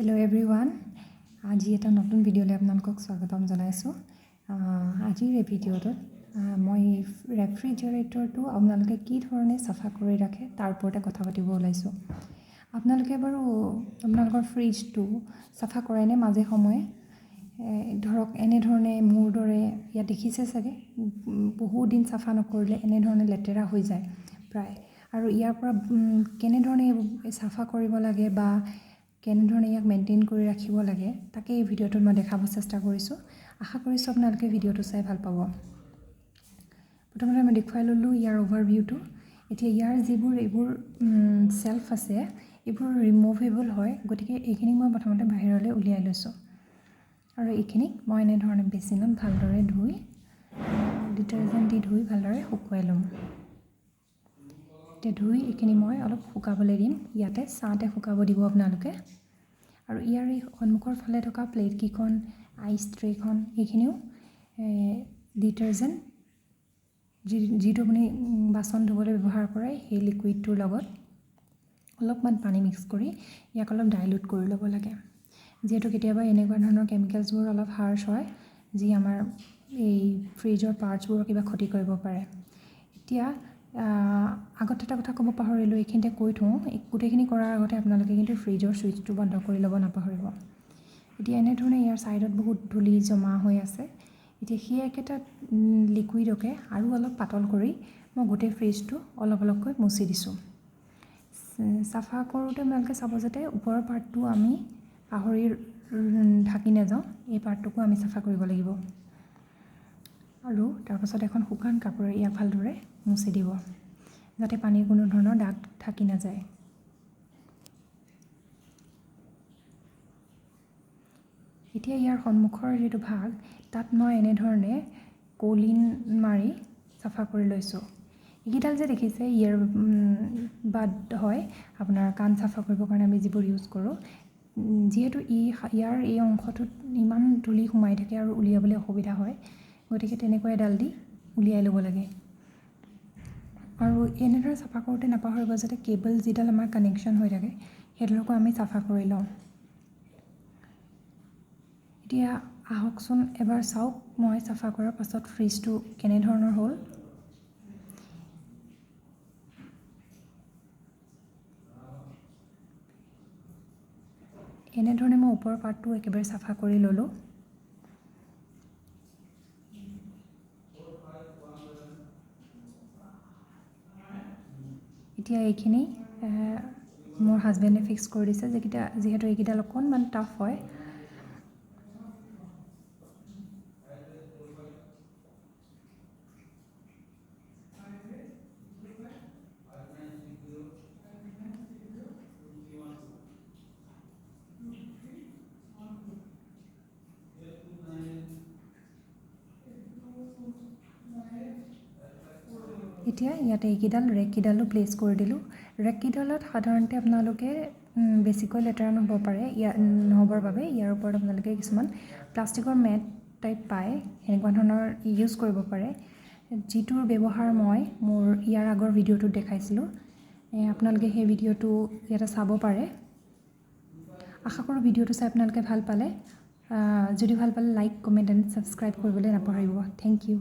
Hello everyone. আজি এটা নতুন ভিডিঅ'লৈ আপোনালোকক স্বাগতম জনাইছোঁ। আজিৰ এই ভিডিঅ'টোত মই ৰেফ্ৰিজাৰেটৰটো আপোনালোকে কি ধৰণে চাফা কৰি ৰাখে তাৰ ওপৰতে কথা পাতিব ওলাইছোঁ। আপোনালোকে বাৰু আপোনালোকৰ ফ্ৰিজটো চাফা কৰেনে মাজে সময়ে? ধৰক এনেধৰণে মোৰ দৰে ইয়াত দেখিছে চাগে বহু দিন চাফা নকৰিলে এনেধৰণে লেতেৰা হৈ যায় প্ৰায়। আৰু ইয়াৰ পৰা কেনেধৰণে চাফা কৰিব লাগে বা কেনেধৰণে ইয়াক মেইনটেইন কৰি ৰাখিব লাগে তাকে এই ভিডিঅ'টোত মই দেখাব চেষ্টা কৰিছোঁ। আশা কৰিছোঁ আপোনালোকে ভিডিঅ'টো চাই ভাল পাব। প্ৰথমতে মই দেখুৱাই ল'লোঁ ইয়াৰ অভাৰভিউটো। এতিয়া ইয়াৰ যিবোৰ এইবোৰ চেল্ফ আছে এইবোৰ ৰিমুভেবল হয়, গতিকে এইখিনি মই প্ৰথমতে বাহিৰলৈ উলিয়াই লৈছোঁ। আৰু এইখিনিক মই এনেধৰণে বেচিনত ভালদৰে ধুই ডিটাৰজেণ্ট দি ধুই ভালদৰে শুকুৱাই ল'ম। এতিয়া ধুই এইখিনি মই অলপ শুকাবলৈ দিম, ইয়াতে ছাঁতে শুকাব দিব আপোনালোকে। আৰু ইয়াৰ এই সন্মুখৰ ফালে থকা প্লেটকেইখন আইচ ট্ৰেখন এইখিনিও ডিটাৰজেণ্ট যিটো আপুনি বাচন ধুবলৈ ব্যৱহাৰ কৰে সেই লিকুইডটোৰ লগত অলপমান পানী মিক্স কৰি ইয়াক অলপ ডাইলুট কৰি ল'ব লাগে। যিহেতু কেতিয়াবা এনেকুৱা ধৰণৰ কেমিকেলছবোৰ অলপ হাৰ্ছ হয় যি আমাৰ এই ফ্ৰিজৰ পাৰ্টছবোৰৰ কিবা ক্ষতি কৰিব পাৰে। এতিয়া আগত এটা কথা ক'ব পাহৰিলোঁ, এইখিনিতে কৈ থওঁ, গোটেইখিনি কৰাৰ আগতে আপোনালোকে কিন্তু ফ্ৰিজৰ ছুইচটো বন্ধ কৰি ল'ব নাপাহৰিব। এতিয়া এনেধৰণে ইয়াৰ ছাইডত বহুত ধূলি জমা হৈ আছে। এতিয়া সেই একেটা লিকুইডকে আৰু অলপ পাতল কৰি মই গোটেই ফ্ৰিজটো অলপ অলপকৈ মুচি দিছোঁ। চাফা কৰোঁতে আপোনালোকে চাব যাতে ওপৰৰ পাৰ্টটো আমি পাহৰি ঢাকি নাযাওঁ, এই পাৰ্টটোকো আমি চাফা কৰিব লাগিব। আৰু তাৰপাছত এখন শুকান কাপোৰে ইয়াক ভালদৰে মুচি দিব যাতে পানীৰ কোনো ধৰণৰ দাগ থাকি নাযায়। এতিয়া ইয়াৰ সন্মুখৰ যিটো ভাগ তাত মই এনেধৰণে কলিন মাৰি চাফা কৰি লৈছোঁ। এইকেইডাল যে দেখিছে ইয়াৰ বাদ হয় আপোনাৰ কাণ চাফা কৰিবৰ কাৰণে আমি যিবোৰ ইউজ কৰোঁ। যিহেতু ইয়াৰ এই অংশটোত ইমান ধূলি সোমাই থাকে আৰু উলিয়াবলৈ অসুবিধা হয়, গতিকে তেনেকুৱা এডাল দি উলিয়াই ল'ব লাগে। আৰু এনেদৰে চাফা কৰোঁতে নাপাহৰিব যাতে কেবল যিডাল আমাৰ কানেকশ্যন হৈ থাকে সেইডালকো আমি চাফা কৰি লওঁ। এতিয়া আহকচোন এবাৰ চাওক মই চাফা কৰাৰ পাছত ফ্ৰিজটো কেনেধৰণৰ হ'ল। এনেধৰণে মই ওপৰৰ পাৰ্টটো একেবাৰে চাফা কৰি ল'লোঁ। এতিয়া এইখিনি মোৰ হাজবেণ্ডে ফিক্স কৰি দিছে যিহেতু এইকেইডাল অকণমান টাফ হয়। এতিয়া ইয়াতে এইকেইডাল ৰেককেইডালো প্লেচ কৰি দিলোঁ। ৰেককেইডালত সাধাৰণতে আপোনালোকে বেছিকৈ লেতেৰা নহ'ব পাৰে, নহ'বৰ বাবে ইয়াৰ ওপৰত আপোনালোকে কিছুমান প্লাষ্টিকৰ মেট টাইপ পায়, সেনেকুৱা ধৰণৰ ইউজ কৰিব পাৰে, যিটোৰ ব্যৱহাৰ মই মোৰ ইয়াৰ আগৰ ভিডিঅ'টোত দেখাইছিলোঁ। আপোনালোকে সেই ভিডিঅ'টো ইয়াতে চাব পাৰে। আশা কৰোঁ ভিডিঅ'টো চাই আপোনালোকে ভাল পালে। যদি ভাল পালে লাইক, কমেণ্ট এণ্ড ছাবস্ক্ৰাইব কৰিবলৈ নাপাহৰিব। Thank U.